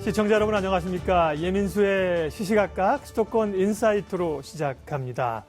시청자 여러분 안녕하십니까. 예민수의 시시각각 수도권 인사이트로 시작합니다.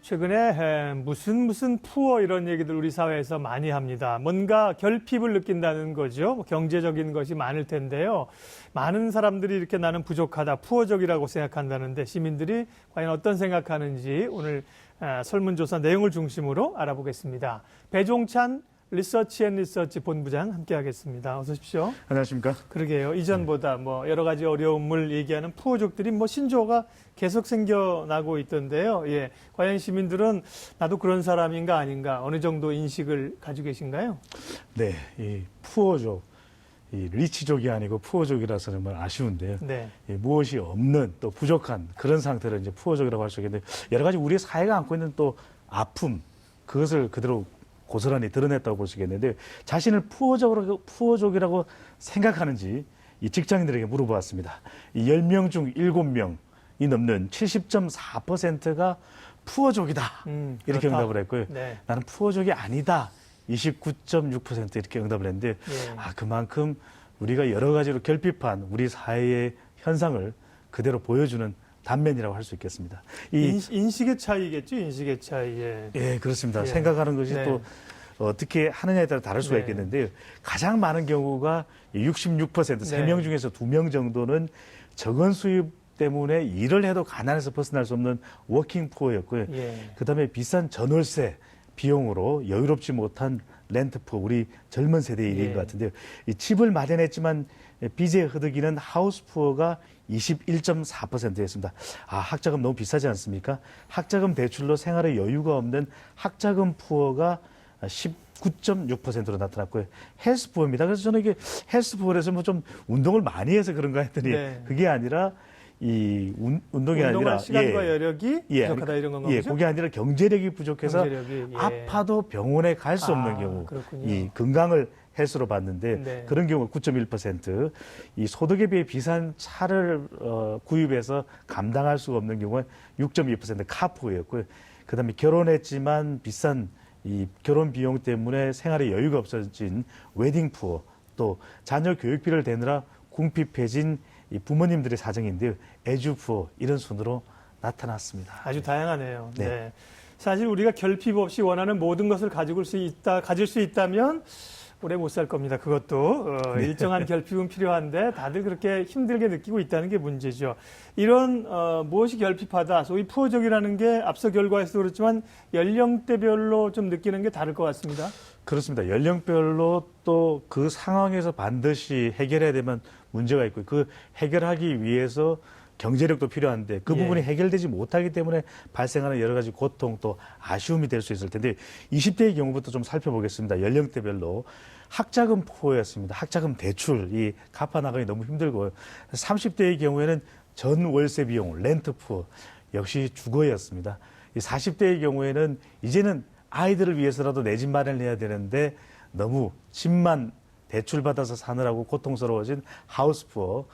최근에 무슨 푸어 이런 얘기들 우리 사회에서 많이 합니다. 뭔가 결핍을 느낀다는 거죠. 경제적인 것이 많을 텐데요. 많은 사람들이 이렇게 나는 부족하다, 푸어적이라고 생각한다는데 시민들이 과연 어떤 생각하는지 오늘 설문조사 내용을 중심으로 알아보겠습니다. 배종찬 리서치 본부장 함께하겠습니다. 어서 오십시오. 안녕하십니까. 그러게요. 이전보다 여러 가지 어려움을 얘기하는 푸어족들이 신조어가 계속 생겨나고 있던데요. 예, 과연 시민들은 나도 그런 사람인가 아닌가 어느 정도 인식을 가지고 계신가요? 네, 이 푸어족, 이 리치족이 아니고 푸어족이라서 정말 아쉬운데요. 네. 무엇이 없는 또 부족한 그런 상태를 이제 푸어족이라고 할 수 있겠는데 여러 가지 우리 사회가 안고 있는 또 아픔 그것을 그대로 고스란히 드러냈다고 볼 수 있겠는데 자신을 푸어족이라고 생각하는지 이 직장인들에게 물어보았습니다. 이 10명 중 7명이 넘는 70.4%가 푸어족이다. 이렇게 그렇다. 응답을 했고요. 네. 나는 푸어족이 아니다. 29.6% 이렇게 응답을 했는데 예. 그만큼 우리가 여러 가지로 결핍한 우리 사회의 현상을 그대로 보여주는 단면이라고 할 수 있겠습니다. 인식의 차이겠죠, 인식의 차이. 예, 그렇습니다. 예. 생각하는 것이 네. 또 어떻게 하느냐에 따라 다를 수가 네. 있겠는데요. 가장 많은 경우가 66%, 3명 중에서 2명 정도는 적은 수입 때문에 일을 해도 가난해서 벗어날 수 없는 워킹 푸어였고요. 예. 그다음에 비싼 전월세 비용으로 여유롭지 못한 렌트 푸어, 우리 젊은 세대의 일인 것 같은데요. 이 집을 마련했지만 빚에 흐드기는 하우스 푸어가 21.4%였습니다. 학자금 너무 비싸지 않습니까? 학자금 대출로 생활에 여유가 없는 학자금 푸어가 19.6%로 나타났고요. 헬스 푸어입니다. 그래서 저는 이게 헬스 푸어에서 좀 운동을 많이 해서 그런가 했더니 네. 그게 아니라 이 운동이 운동할 아니라 시간과 여력이 부족하다 이런 건가요? 그게 아니라 경제력이 부족해서 경제력이, 아파도 병원에 갈 수 없는 경우 그렇군요. 이 건강을 헬스로 봤는데 네. 그런 경우가 9.1%, 이 소득에 비해 비싼 차를 구입해서 감당할 수가 없는 경우가 6.2% 카푸어였고요. 그다음에 결혼했지만 비싼 이 결혼 비용 때문에 생활에 여유가 없어진 웨딩 푸어, 또 자녀 교육비를 대느라 궁핍해진 이 부모님들의 사정인데요. 애주 푸어 이런 순으로 나타났습니다. 아주 다양하네요. 네. 네. 사실 우리가 결핍 없이 원하는 모든 것을 가질 수 있다면 오래 못 살 겁니다. 그것도 일정한 결핍은 필요한데 다들 그렇게 힘들게 느끼고 있다는 게 문제죠. 이런 무엇이 결핍하다, 소위 푸어족이라는 게 앞서 결과에서도 그렇지만 연령대별로 좀 느끼는 게 다를 것 같습니다. 그렇습니다. 연령별로 또 그 상황에서 반드시 해결해야 되면 문제가 있고 그 해결하기 위해서 경제력도 필요한데 그 부분이 해결되지 못하기 때문에 발생하는 여러 가지 고통 또 아쉬움이 될 수 있을 텐데 20대의 경우부터 좀 살펴보겠습니다. 연령대별로 학자금 푸어였습니다. 학자금 대출 이 갚아 나가기 너무 힘들고요. 30대의 경우에는 전 월세 비용 렌트 푸어 역시 주거였습니다. 이 40대의 경우에는 이제는 아이들을 위해서라도 내 집 마련을 해야 되는데 너무 집만 대출받아서 사느라고 고통스러워진 하우스 푸어.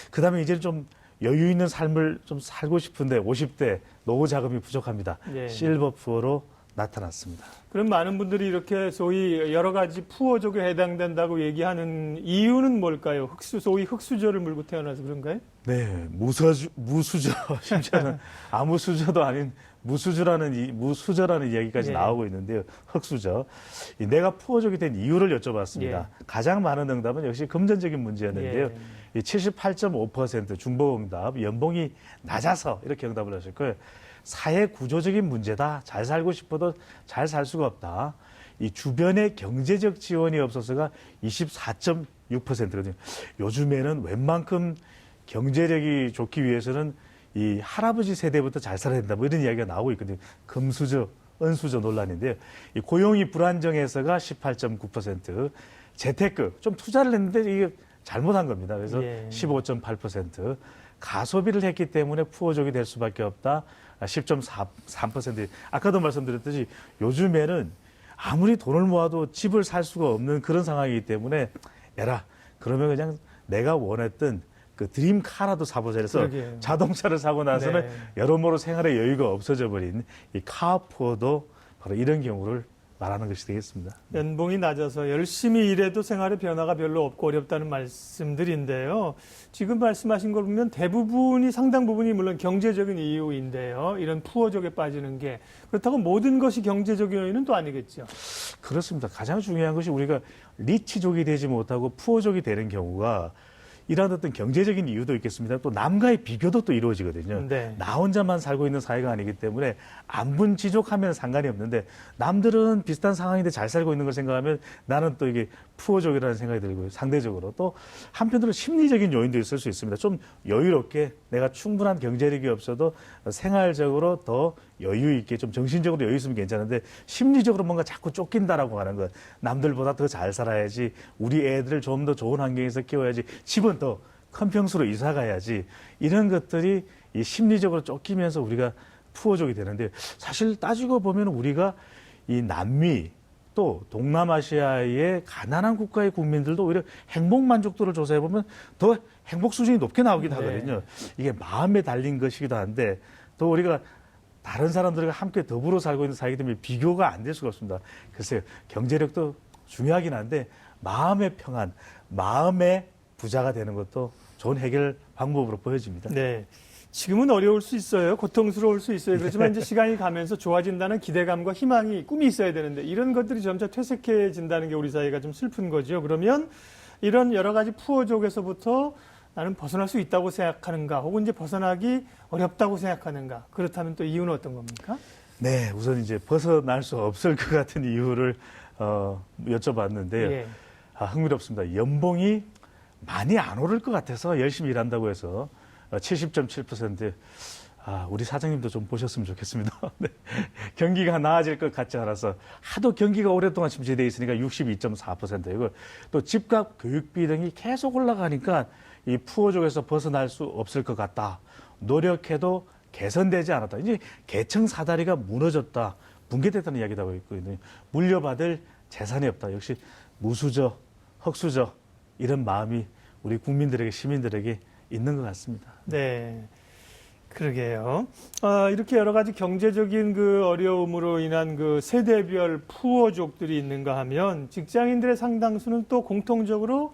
그다음에 이제는 좀 여유 있는 삶을 좀 살고 싶은데 50대 노후 자금이 부족합니다. 예. 실버 푸어로 나타났습니다. 그럼 많은 분들이 이렇게 소위 여러 가지 푸어족에 해당된다고 얘기하는 이유는 뭘까요? 소위 흙수저를 물고 태어나서 그런가요? 네, 무수저, 심지어는 아무 수저도 아닌 무수저라는 이야기까지 예. 나오고 있는데요. 흙수저. 내가 푸어족이 된 이유를 여쭤봤습니다. 예. 가장 많은 응답은 역시 금전적인 문제였는데요. 예. 78.5% 중보응답, 연봉이 낮아서 이렇게 응답을 하셨고요. 사회 구조적인 문제다. 잘 살고 싶어도 잘 살 수가 없다. 이 주변의 경제적 지원이 없어서가 24.6%거든요. 요즘에는 웬만큼 경제력이 좋기 위해서는 이 할아버지 세대부터 잘 살아야 된다. 이런 이야기가 나오고 있거든요. 금수저, 은수저 논란인데요. 이 고용이 불안정해서가 18.9%, 재테크 좀 투자를 했는데 이게 잘못한 겁니다. 그래서 15.8%, 가소비를 했기 때문에 푸어족이 될 수밖에 없다. 10.3%. 아까도 말씀드렸듯이 요즘에는 아무리 돈을 모아도 집을 살 수가 없는 그런 상황이기 때문에 그러면 그냥 내가 원했던 그 드림카라도 사보자 해서 그러게요. 자동차를 사고 나서는 네. 여러모로 생활에 여유가 없어져 버린 이 카푸어도 바로 이런 경우를 바라는 것이 되겠습니다. 연봉이 낮아서 열심히 일해도 생활의 변화가 별로 없고 어렵다는 말씀들인데요. 지금 말씀하신 걸 보면 대부분이 상당 부분이 물론 경제적인 이유인데요. 이런 푸어족에 빠지는 게 그렇다고 모든 것이 경제적 요인은 또 아니겠죠. 그렇습니다. 가장 중요한 것이 우리가 리치족이 되지 못하고 푸어족이 되는 경우가 이러한 어떤 경제적인 이유도 있겠습니다. 또 남과의 비교도 또 이루어지거든요. 네. 나 혼자만 살고 있는 사회가 아니기 때문에 안분지족하면 상관이 없는데 남들은 비슷한 상황인데 잘 살고 있는 걸 생각하면 나는 또 이게 푸어족이라는 생각이 들고요. 상대적으로 또 한편으로 심리적인 요인도 있을 수 있습니다. 좀 여유롭게 내가 충분한 경제력이 없어도 생활적으로 더 여유 있게 좀 정신적으로 여유 있으면 괜찮은데 심리적으로 뭔가 자꾸 쫓긴다라고 하는 것, 남들보다 더 잘 살아야지, 우리 애들을 좀 더 좋은 환경에서 키워야지, 집은 더 큰 평수로 이사 가야지, 이런 것들이 이 심리적으로 쫓기면서 우리가 푸어족이 되는데, 사실 따지고 보면 우리가 이 남미 또 동남아시아의 가난한 국가의 국민들도 오히려 행복 만족도를 조사해 보면 더 행복 수준이 높게 나오기도 하거든요. 이게 마음에 달린 것이기도 한데, 또 우리가 다른 사람들과 함께 더불어 살고 있는 사이기 때문에 비교가 안 될 수가 없습니다. 글쎄요, 경제력도 중요하긴 한데 마음의 평안, 마음의 부자가 되는 것도 좋은 해결 방법으로 보여집니다. 네. 지금은 어려울 수 있어요. 고통스러울 수 있어요. 그렇지만 이제 시간이 가면서 좋아진다는 기대감과 희망이, 꿈이 있어야 되는데 이런 것들이 점차 퇴색해진다는 게 우리 사회가 좀 슬픈 거죠. 그러면 이런 여러 가지 푸어족에서부터 나는 벗어날 수 있다고 생각하는가, 혹은 이제 벗어나기 어렵다고 생각하는가. 그렇다면 또 이유는 어떤 겁니까? 네, 우선 이제 벗어날 수 없을 것 같은 이유를 여쭤봤는데요. 예. 흥미롭습니다. 연봉이 많이 안 오를 것 같아서 열심히 일한다고 해서 70.7%. 우리 사장님도 좀 보셨으면 좋겠습니다. 네. 경기가 나아질 것 같지 않아서 하도 경기가 오랫동안 침체되어 있으니까 62.4%이고, 또 집값, 교육비 등이 계속 올라가니까 이 푸어족에서 벗어날 수 없을 것 같다. 노력해도 개선되지 않았다. 이제 계층 사다리가 무너졌다, 붕괴됐다는 이야기도 하고 있거든요. 물려받을 재산이 없다. 역시 무수저, 흙수저, 이런 마음이 우리 국민들에게, 시민들에게 있는 것 같습니다. 네. 그러게요. 이렇게 여러 가지 경제적인 그 어려움으로 인한 그 세대별 푸어족들이 있는가 하면 직장인들의 상당수는 또 공통적으로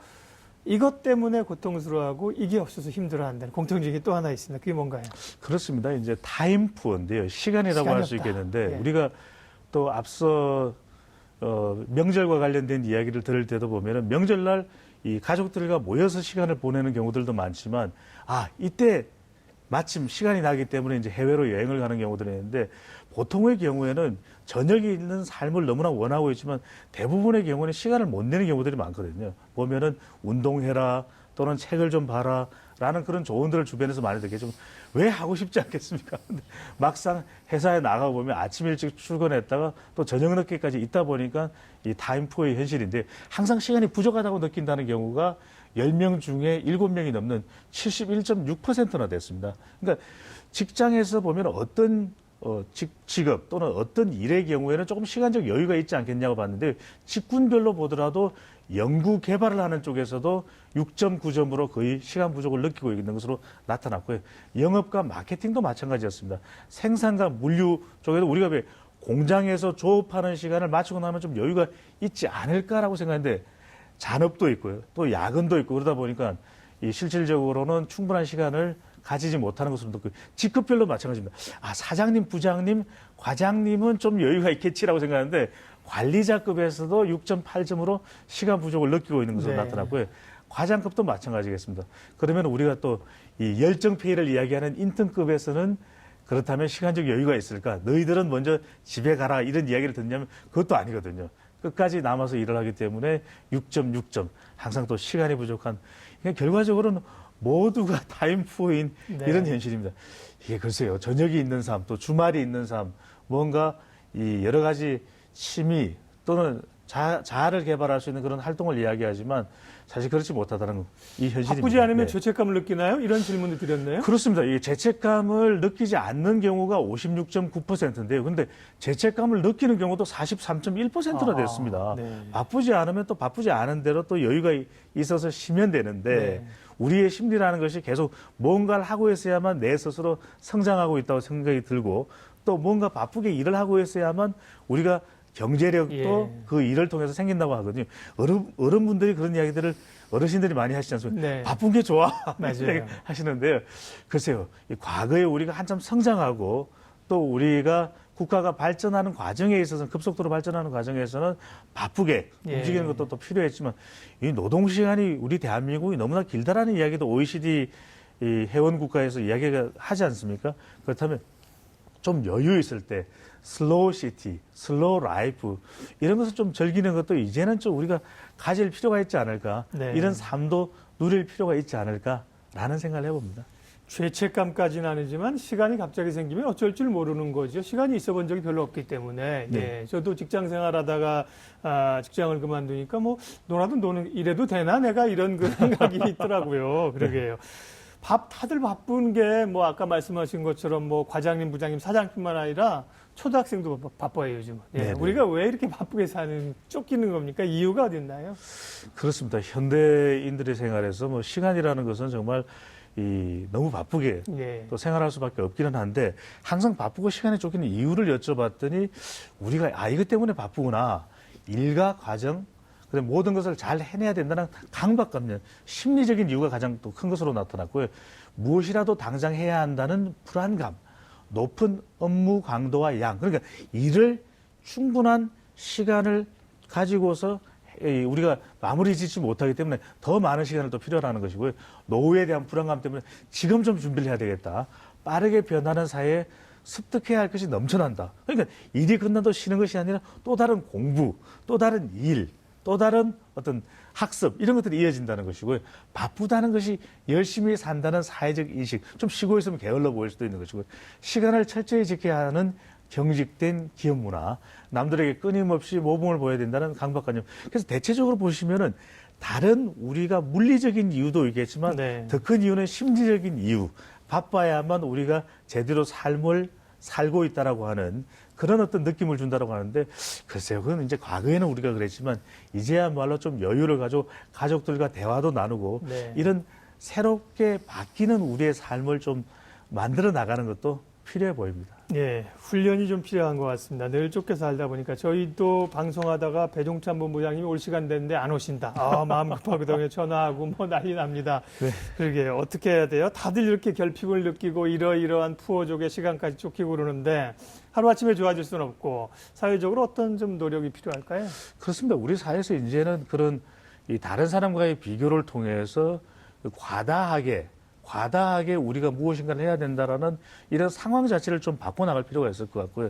이것 때문에 고통스러워하고 이게 없어서 힘들어한다는 공통적인 게 또 하나 있습니다. 그게 뭔가요? 그렇습니다. 이제 타임 푸어인데요. 시간이라고 할 수 있겠는데, 예. 우리가 또 앞서 명절과 관련된 이야기를 들을 때도 보면은 명절날 이 가족들과 모여서 시간을 보내는 경우들도 많지만, 이때 마침 시간이 나기 때문에 이제 해외로 여행을 가는 경우들이 있는데, 보통의 경우에는 저녁에 있는 삶을 너무나 원하고 있지만 대부분의 경우는 시간을 못 내는 경우들이 많거든요. 보면은 운동해라, 또는 책을 좀 봐라 라는 그런 조언들을 주변에서 많이 듣겠지만 왜 하고 싶지 않겠습니까? 근데 막상 회사에 나가보면 아침 일찍 출근했다가 또 저녁 늦게까지 있다 보니까 이 타임푸어의 현실인데, 항상 시간이 부족하다고 느낀다는 경우가 10명 중에 7명이 넘는 71.6%나 됐습니다. 그러니까 직장에서 보면 어떤 직업 또는 어떤 일의 경우에는 조금 시간적 여유가 있지 않겠냐고 봤는데, 직군별로 보더라도 연구 개발을 하는 쪽에서도 6.9점으로 거의 시간 부족을 느끼고 있는 것으로 나타났고요. 영업과 마케팅도 마찬가지였습니다. 생산과 물류 쪽에도 우리가 왜 공장에서 조업하는 시간을 마치고 나면 좀 여유가 있지 않을까라고 생각했는데, 잔업도 있고요, 또 야근도 있고, 그러다 보니까 이 실질적으로는 충분한 시간을 가지지 못하는 것으로 느끼고, 직급별로 마찬가지입니다. 사장님, 부장님, 과장님은 좀 여유가 있겠지라고 생각하는데 관리자급에서도 6.8점으로 시간 부족을 느끼고 있는 것으로 나타났고요. 과장급도 마찬가지겠습니다. 그러면 우리가 또 이 열정페이를 이야기하는 인턴급에서는 그렇다면 시간적 여유가 있을까? 너희들은 먼저 집에 가라, 이런 이야기를 듣냐면 그것도 아니거든요. 끝까지 남아서 일을 하기 때문에 6.6점, 항상 또 시간이 부족한, 그러니까 결과적으로는 모두가 타임푸어인 이런 현실입니다. 이게 글쎄요, 저녁이 있는 삶, 또 주말이 있는 삶, 뭔가 이 여러 가지 취미 또는 자아를 개발할 수 있는 그런 활동을 이야기하지만 사실 그렇지 못하다는 이 현실입니다. 바꾸지 않으면 죄책감을 느끼나요? 이런 질문을 드렸네요. 그렇습니다. 이 죄책감을 느끼지 않는 경우가 56.9%인데요. 근데 죄책감을 느끼는 경우도 43.1%나 됐습니다. 네. 바쁘지 않으면 또 바쁘지 않은 대로 또 여유가 있어서 쉬면 되는데, 우리의 심리라는 것이 계속 뭔가를 하고 있어야만 내 스스로 성장하고 있다고 생각이 들고, 또 뭔가 바쁘게 일을 하고 있어야만 우리가 경제력도 예. 그 일을 통해서 생긴다고 하거든요. 어른분들이 그런 이야기들을 어르신들이 많이 하시지 않습니까? 네. 바쁜 게 좋아. 맞아요. 하시는데요. 글쎄요. 이 과거에 우리가 한참 성장하고 또 우리가 국가가 발전하는 과정에 있어서는 급속도로 발전하는 과정에서는 바쁘게 예. 움직이는 것도 또 필요했지만 이 노동시간이 우리 대한민국이 너무나 길다라는 이야기도 OECD 이 회원 국가에서 이야기가 하지 않습니까? 그렇다면 좀 여유 있을 때 슬로우 시티, 슬로우 라이프 이런 것을 좀 즐기는 것도 이제는 좀 우리가 가질 필요가 있지 않을까. 네. 이런 삶도 누릴 필요가 있지 않을까라는 생각을 해봅니다. 죄책감까지는 아니지만 시간이 갑자기 생기면 어쩔 줄 모르는 거죠. 시간이 있어 본 적이 별로 없기 때문에. 네. 예, 저도 직장 생활하다가 직장을 그만두니까 뭐 놀아도 노는 이래도 되나 내가 이런 그 생각이 있더라고요. 그러게요. 다들 바쁜 게 뭐 아까 말씀하신 것처럼 뭐 과장님, 부장님, 사장뿐만 아니라 초등학생도 바빠요 요즘은. 예, 네네. 우리가 왜 이렇게 바쁘게 쫓기는 겁니까? 이유가 어디 있나요? 그렇습니다. 현대인들의 생활에서 뭐 시간이라는 것은 정말 너무 바쁘게 예. 또 생활할 수밖에 없기는 한데 항상 바쁘고 시간에 쫓기는 이유를 여쭤봤더니 우리가 이것 때문에 바쁘구나. 일과 과정, 그다음에 모든 것을 잘 해내야 된다는 강박관념, 심리적인 이유가 가장 또 큰 것으로 나타났고요. 무엇이라도 당장 해야 한다는 불안감, 높은 업무 강도와 양. 그러니까 일을 충분한 시간을 가지고서 우리가 마무리 짓지 못하기 때문에 더 많은 시간을 또 필요로 하는 것이고요. 노후에 대한 불안감 때문에 지금 좀 준비를 해야 되겠다. 빠르게 변하는 사회에 습득해야 할 것이 넘쳐난다. 그러니까 일이 끝나도 쉬는 것이 아니라 또 다른 공부, 또 다른 일, 또 다른 어떤 학습 이런 것들이 이어진다는 것이고요. 바쁘다는 것이 열심히 산다는 사회적 인식, 좀 쉬고 있으면 게을러 보일 수도 있는 것이고요. 시간을 철저히 지켜야 하는 경직된 기업 문화, 남들에게 끊임없이 모범을 보여야 된다는 강박관념. 그래서 대체적으로 보시면은 다른 우리가 물리적인 이유도 있겠지만 네. 더 큰 이유는 심리적인 이유. 바빠야만 우리가 제대로 삶을 살고 있다라고 하는 그런 어떤 느낌을 준다라고 하는데 글쎄요, 그건 이제 과거에는 우리가 그랬지만 이제야말로 좀 여유를 가지고 가족들과 대화도 나누고 네. 이런 새롭게 바뀌는 우리의 삶을 좀 만들어 나가는 것도 필요해 보입니다. 예, 훈련이 좀 필요한 것 같습니다. 늘 쫓겨 살다 보니까 저희도 방송하다가 배종찬 본부장님이 올 시간 됐는데 안 오신다. 마음 급하거든요. 전화하고 뭐 난리 납니다. 네. 그러게 어떻게 해야 돼요? 다들 이렇게 결핍을 느끼고 이러이러한 푸어족의 시간까지 쫓기고 그러는데 하루아침에 좋아질 수는 없고 사회적으로 어떤 좀 노력이 필요할까요? 그렇습니다. 우리 사회에서 이제는 그런 이 다른 사람과의 비교를 통해서 과다하게 우리가 무엇인가를 해야 된다라는 이런 상황 자체를 좀 바꿔나갈 필요가 있을 것 같고요.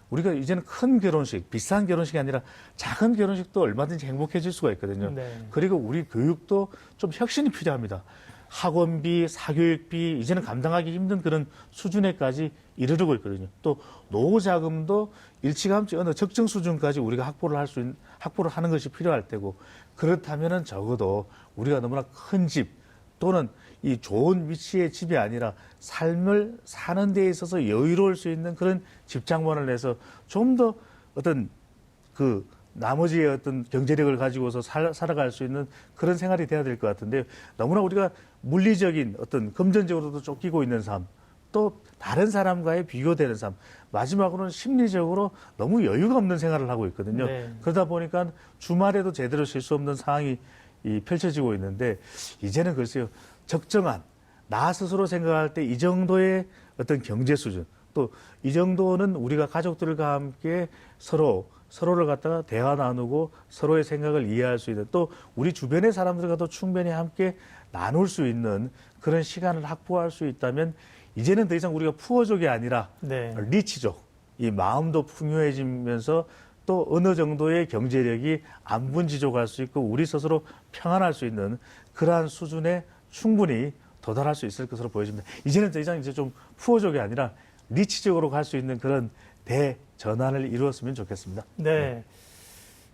우리가 이제는 큰 결혼식, 비싼 결혼식이 아니라 작은 결혼식도 얼마든지 행복해질 수가 있거든요. 네. 그리고 우리 교육도 좀 혁신이 필요합니다. 학원비, 사교육비, 이제는 감당하기 힘든 그런 수준에까지 이르르고 있거든요. 또 노후 자금도 일찌감치 어느 적정 수준까지 우리가 확보를 하는 것이 필요할 때고 그렇다면은 적어도 우리가 너무나 큰 집 또는 이 좋은 위치의 집이 아니라 삶을 사는 데 있어서 여유로울 수 있는 그런 집장만을 내서 좀 더 어떤 그 나머지의 어떤 경제력을 가지고서 살아갈 수 있는 그런 생활이 돼야 될 것 같은데요. 너무나 우리가 물리적인 어떤 금전적으로도 쫓기고 있는 삶, 또 다른 사람과의 비교되는 삶, 마지막으로는 심리적으로 너무 여유가 없는 생활을 하고 있거든요. 네. 그러다 보니까 주말에도 제대로 쉴 수 없는 상황이 펼쳐지고 있는데 이제는 글쎄요. 적정한 나 스스로 생각할 때 이 정도의 어떤 경제 수준 또 이 정도는 우리가 가족들과 함께 서로를 갖다가 대화 나누고 서로의 생각을 이해할 수 있는 또 우리 주변의 사람들과도 충분히 함께 나눌 수 있는 그런 시간을 확보할 수 있다면 이제는 더 이상 우리가 푸어족이 아니라 네. 리치족 이 마음도 풍요해지면서 또 어느 정도의 경제력이 안분지족할 수 있고 우리 스스로 평안할 수 있는 그러한 수준에 충분히 도달할 수 있을 것으로 보여집니다. 이제는 더 이상 이제 좀 푸어족이 아니라 리치적으로 갈 수 있는 그런 대전환을 이루었으면 좋겠습니다. 네.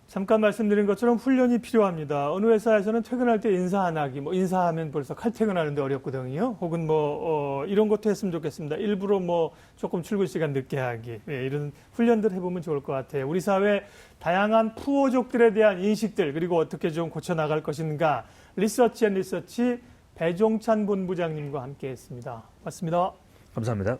잠깐 말씀드린 것처럼 훈련이 필요합니다. 어느 회사에서는 퇴근할 때 인사 안 하기, 뭐 인사하면 벌써 칼퇴근하는데 어렵거든요. 혹은 이런 것도 했으면 좋겠습니다. 일부러 조금 출근 시간 늦게 하기, 이런 훈련들 해보면 좋을 것 같아요. 우리 사회 다양한 푸어족들에 대한 인식들 그리고 어떻게 좀 고쳐 나갈 것인가 리서치 배종찬 본부장님과 함께했습니다. 고맙습니다. 감사합니다.